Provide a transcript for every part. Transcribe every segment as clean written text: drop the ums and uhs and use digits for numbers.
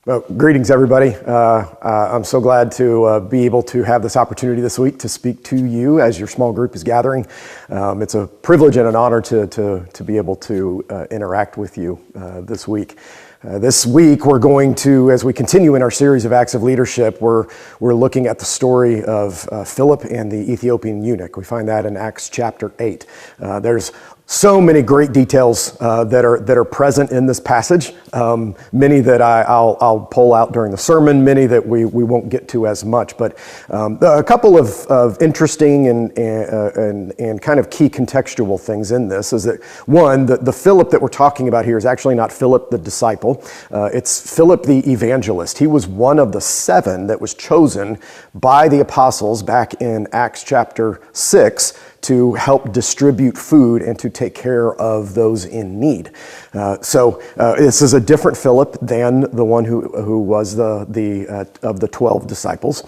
Well, greetings, everybody. I'm so glad to be able to have this opportunity this week to speak to you as your small group is gathering. It's a privilege and an honor to be able to interact with you this week. This week, we're going to, as we continue in our series of Acts of Leadership, we're looking at the story of Philip and the Ethiopian eunuch. We find that in Acts chapter 8. There's so many great details that are present in this passage. Many that I'll pull out during the sermon. Many that we won't get to as much. But a couple of interesting and kind of key contextual things in this is that one, the Philip that we're talking about here is actually not Philip the disciple. It's Philip the evangelist. He was one of the 7 that was chosen by the apostles back in Acts chapter 6 to help distribute food and to take care of those in need. So this is a different Philip than the one who was of the 12 disciples.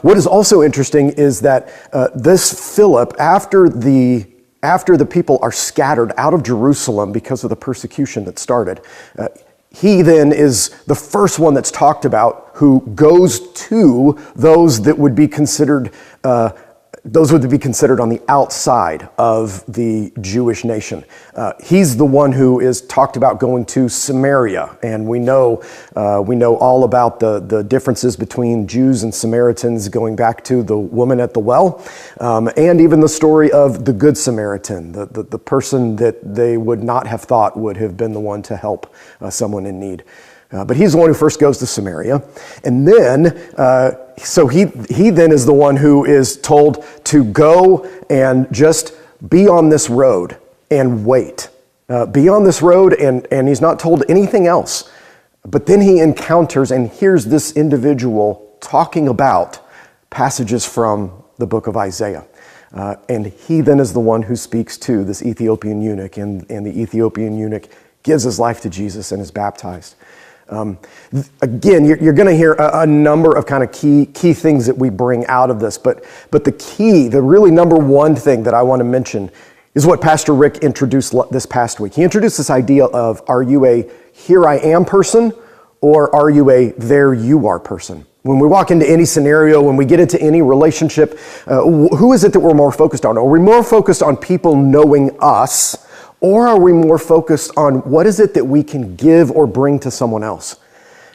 What is also interesting is that this Philip, after the people are scattered out of Jerusalem because of the persecution that started, he then is the first one that's talked about who goes to those that would be considered on the outside of the Jewish nation. He's the one who is talked about going to Samaria, and we know all about the differences between Jews and Samaritans going back to the woman at the well, and even the story of the Good Samaritan, the person that they would not have thought would have been the one to help someone in need. But he's the one who first goes to Samaria, and then so he then is the one who is told to go and just be on this road and wait. Be on this road, and he's not told anything else. But then he encounters and hears this individual talking about passages from the book of Isaiah. And he then is the one who speaks to this Ethiopian eunuch, and the Ethiopian eunuch gives his life to Jesus and is baptized. Again, you're going to hear a number of kind of key things that we bring out of this, but the really number one thing that I want to mention is what Pastor Rick introduced this past week. He introduced this idea of, are you a here I am person, or are you a there you are person? When we walk into any scenario, when we get into any relationship, who is it that we're more focused on? Are we more focused on people knowing us, or are we more focused on what is it that we can give or bring to someone else?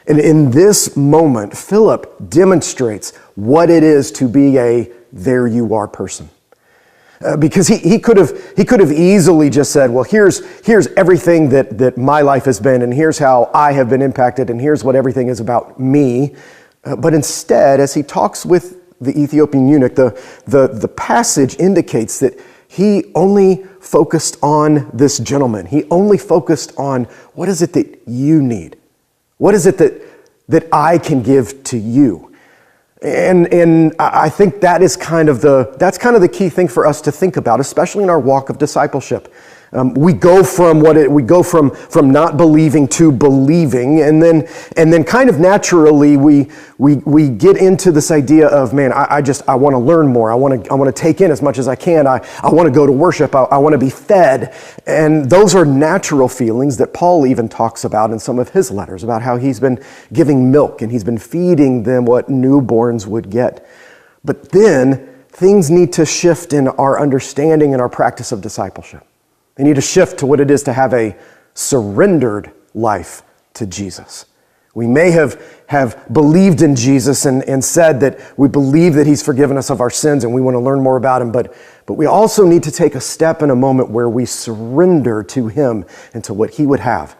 And in this moment, Philip demonstrates what it is to be a there you are person. Because he could have easily just said, well, here's everything that my life has been, and here's how I have been impacted, and here's what everything is about me. But instead, as he talks with the Ethiopian eunuch, the passage indicates that he only focused on this gentleman. He only focused on, what is it that you need? What is it that I can give to you? And I think that's kind of the key thing for us to think about, especially in our walk of discipleship. We go from not believing to believing, and then kind of naturally we get into this idea of, man, I want to learn more. I want to take in as much as I can. I want to go to worship. I want to be fed, and those are natural feelings that Paul even talks about in some of his letters about how he's been giving milk and he's been feeding them what newborns would get. But then things need to shift in our understanding and our practice of discipleship. They need to shift to what it is to have a surrendered life to Jesus. We may have believed in Jesus and said that we believe that he's forgiven us of our sins and we want to learn more about him, but we also need to take a step in a moment where we surrender to him and to what he would have.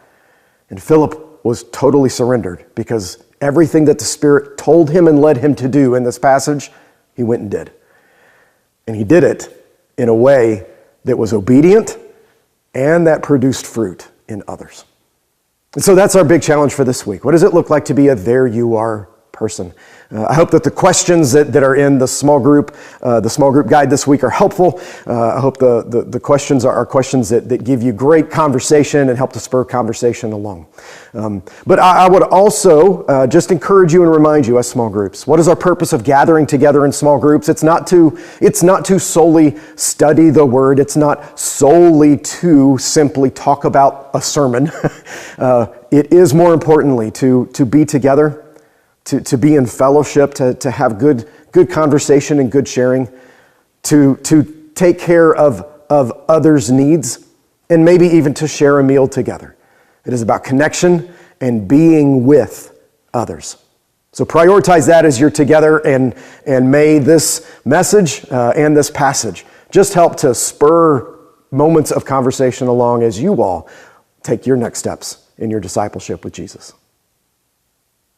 And Philip was totally surrendered because everything that the Spirit told him and led him to do in this passage, he went and did. And he did it in a way that was obedient and that produced fruit in others. And so that's our big challenge for this week. What does it look like to be a there you are person. I hope that the questions that are in the small group guide this week are helpful. I hope the questions are questions that give you great conversation and help to spur conversation along. But I would also just encourage you and remind you as small groups, what is our purpose of gathering together in small groups? It's not to solely study the word. It's not solely to simply talk about a sermon. It is more importantly to be together, to be in fellowship, to have good conversation and good sharing, to take care of others' needs, and maybe even to share a meal together. It is about connection and being with others. So prioritize that as you're together, and may this message and this passage just help to spur moments of conversation along as you all take your next steps in your discipleship with Jesus.